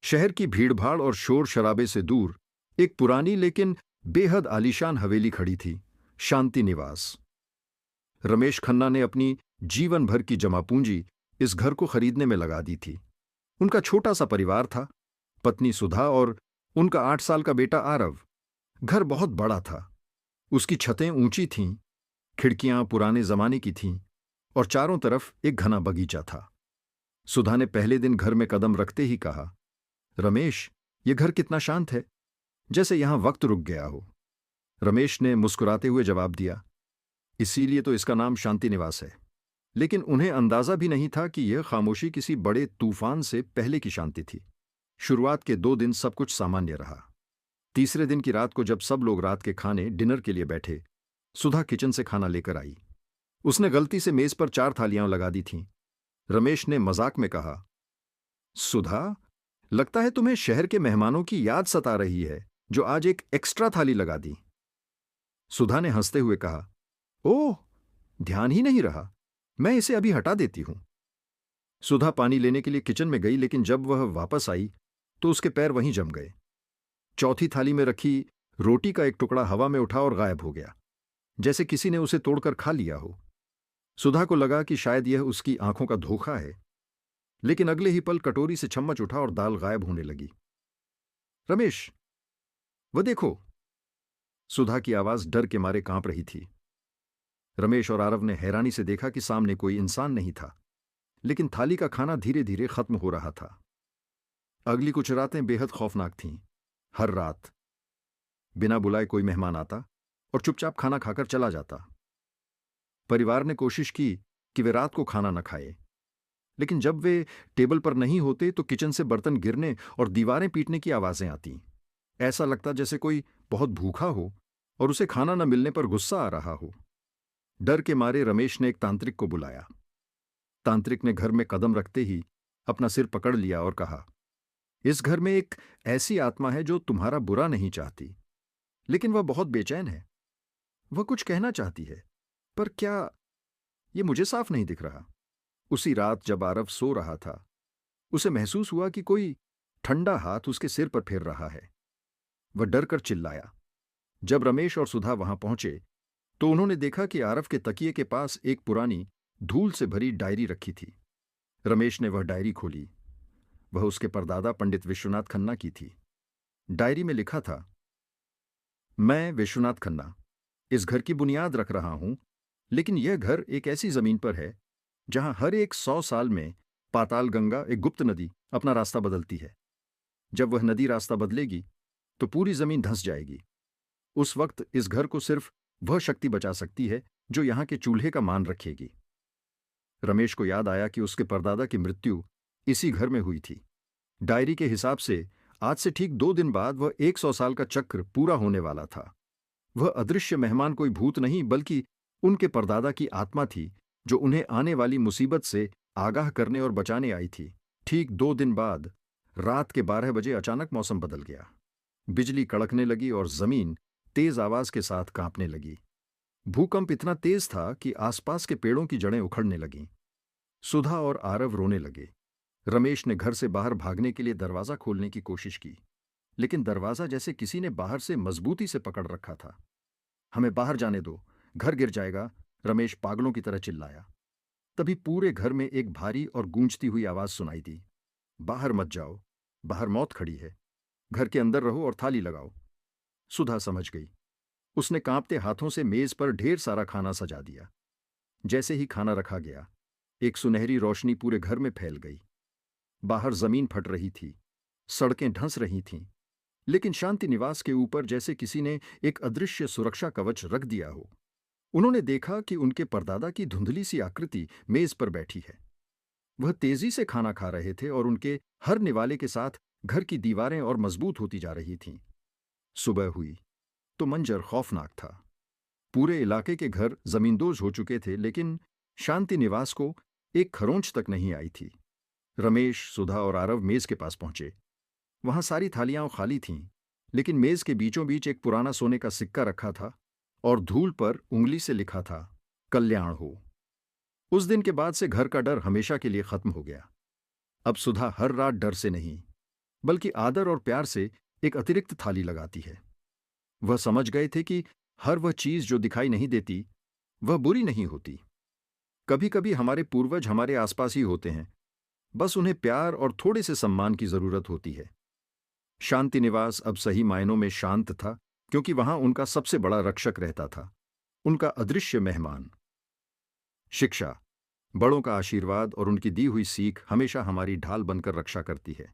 शहर की भीड़भाड़ और शोर शराबे से दूर एक पुरानी लेकिन बेहद आलीशान हवेली खड़ी थी, शांति निवास। रमेश खन्ना ने अपनी जीवन भर की जमा पूंजी इस घर को खरीदने में लगा दी थी। उनका छोटा सा परिवार था, पत्नी सुधा और उनका 8 साल का बेटा आरव। घर बहुत बड़ा था, उसकी छतें ऊंची थीं, खिड़कियां पुराने जमाने की थीं और चारों तरफ एक घना बगीचा था। सुधा ने पहले दिन घर में कदम रखते ही कहा, रमेश, ये घर कितना शांत है, जैसे यहां वक्त रुक गया हो। रमेश ने मुस्कुराते हुए जवाब दिया, इसीलिए तो इसका नाम शांति निवास है। लेकिन उन्हें अंदाजा भी नहीं था कि यह खामोशी किसी बड़े तूफान से पहले की शांति थी। शुरुआत के 2 दिन सब कुछ सामान्य रहा। तीसरे दिन की रात को जब सब लोग रात के खाने डिनर के लिए बैठे, सुधा किचन से खाना लेकर आई। उसने गलती से मेज पर 4 थालियां लगा दी थीं। रमेश ने मजाक में कहा, सुधा, लगता है तुम्हें शहर के मेहमानों की याद सता रही है जो आज एक एक्स्ट्रा थाली लगा दी। सुधा ने हंसते हुए कहा, ओह, ध्यान ही नहीं रहा, मैं इसे अभी हटा देती हूं। सुधा पानी लेने के लिए किचन में गई, लेकिन जब वह वापस आई तो उसके पैर वहीं जम गए। चौथी थाली में रखी रोटी का एक टुकड़ा हवा में उठा और गायब हो गया, जैसे किसी ने उसे तोड़कर खा लिया हो। सुधा को लगा कि शायद यह उसकी आंखों का धोखा है, लेकिन अगले ही पल कटोरी से चम्मच उठा और दाल गायब होने लगी। रमेश, वह देखो। सुधा की आवाज डर के मारे कांप रही थी। रमेश और आरव ने हैरानी से देखा कि सामने कोई इंसान नहीं था, लेकिन थाली का खाना धीरे धीरे खत्म हो रहा था। अगली कुछ रातें बेहद खौफनाक थीं। हर रात बिना बुलाए कोई मेहमान आता और चुपचाप खाना खाकर चला जाता। परिवार ने कोशिश की कि वे रात को खाना न खाए, लेकिन जब वे टेबल पर नहीं होते तो किचन से बर्तन गिरने और दीवारें पीटने की आवाजें आती। ऐसा लगता जैसे कोई बहुत भूखा हो और उसे खाना न मिलने पर गुस्सा आ रहा हो। डर के मारे रमेश ने एक तांत्रिक को बुलाया। तांत्रिक ने घर में कदम रखते ही अपना सिर पकड़ लिया और कहा, इस घर में एक ऐसी आत्मा है जो तुम्हारा बुरा नहीं चाहती, लेकिन वह बहुत बेचैन है। वह कुछ कहना चाहती है, पर क्या, ये मुझे साफ नहीं दिख रहा। उसी रात जब आरव सो रहा था, उसे महसूस हुआ कि कोई ठंडा हाथ उसके सिर पर फेर रहा है। वह डर कर चिल्लाया। जब रमेश और सुधा वहां पहुंचे तो उन्होंने देखा कि आरव के तकिए के पास एक पुरानी धूल से भरी डायरी रखी थी। रमेश ने वह डायरी खोली। वह उसके परदादा पंडित विश्वनाथ खन्ना की थी। डायरी में लिखा था, मैं विश्वनाथ खन्ना इस घर की बुनियाद रख रहा हूं, लेकिन यह घर एक ऐसी जमीन पर है जहां हर एक 100 साल में पाताल गंगा, एक गुप्त नदी, अपना रास्ता बदलती है। जब वह नदी रास्ता बदलेगी तो पूरी जमीन धंस जाएगी। उस वक्त इस घर को सिर्फ वह शक्ति बचा सकती है जो यहां के चूल्हे का मान रखेगी। रमेश को याद आया कि उसके परदादा की मृत्यु इसी घर में हुई थी। डायरी के हिसाब से आज से ठीक 2 दिन बाद वह 100 साल का चक्र पूरा होने वाला था। वह अदृश्य मेहमान कोई भूत नहीं, बल्कि उनके परदादा की आत्मा थी जो उन्हें आने वाली मुसीबत से आगाह करने और बचाने आई थी। ठीक 2 दिन बाद रात के 12 बजे अचानक मौसम बदल गया। बिजली कड़कने लगी और जमीन तेज आवाज के साथ कांपने लगी। भूकंप इतना तेज था कि आसपास के पेड़ों की जड़ें उखड़ने लगीं। सुधा और आरव रोने लगे। रमेश ने घर से बाहर भागने के लिए दरवाजा खोलने की कोशिश की, लेकिन दरवाजा जैसे किसी ने बाहर से मजबूती से पकड़ रखा था। हमें बाहर जाने दो, घर गिर जाएगा, रमेश पागलों की तरह चिल्लाया। तभी पूरे घर में एक भारी और गूंजती हुई आवाज सुनाई दी, बाहर मत जाओ, बाहर मौत खड़ी है, घर के अंदर रहो और थाली लगाओ। सुधा समझ गई। उसने कांपते हाथों से मेज पर ढेर सारा खाना सजा दिया। जैसे ही खाना रखा गया, एक सुनहरी रोशनी पूरे घर में फैल गई। बाहर जमीन फट रही थी, सड़कें धंस रही थीं, लेकिन शांति निवास के ऊपर जैसे किसी ने एक अदृश्य सुरक्षा कवच रख दिया हो। उन्होंने देखा कि उनके परदादा की धुंधली सी आकृति मेज पर बैठी है। वह तेजी से खाना खा रहे थे और उनके हर निवाले के साथ घर की दीवारें और मजबूत होती जा रही थीं। सुबह हुई तो मंजर खौफनाक था। पूरे इलाके के घर जमींदोज हो चुके थे, लेकिन शांति निवास को एक खरोंच तक नहीं आई थी। रमेश, सुधा और आरव मेज के पास पहुंचे। वहां सारी थालियां खाली थीं, लेकिन मेज के बीचों बीच एक पुराना सोने का सिक्का रखा था और धूल पर उंगली से लिखा था, कल्याण हो। उस दिन के बाद से घर का डर हमेशा के लिए खत्म हो गया। अब सुधा हर रात डर से नहीं, बल्कि आदर और प्यार से एक अतिरिक्त थाली लगाती है। वह समझ गए थे कि हर वह चीज जो दिखाई नहीं देती, वह बुरी नहीं होती। कभी कभी हमारे पूर्वज हमारे आसपास ही होते हैं, बस उन्हें प्यार और थोड़े से सम्मान की जरूरत होती है। शांति निवास अब सही मायनों में शांत था, क्योंकि वहां उनका सबसे बड़ा रक्षक रहता था, उनका अदृश्य मेहमान। शिक्षा, बड़ों का आशीर्वाद और उनकी दी हुई सीख हमेशा हमारी ढाल बनकर रक्षा करती है।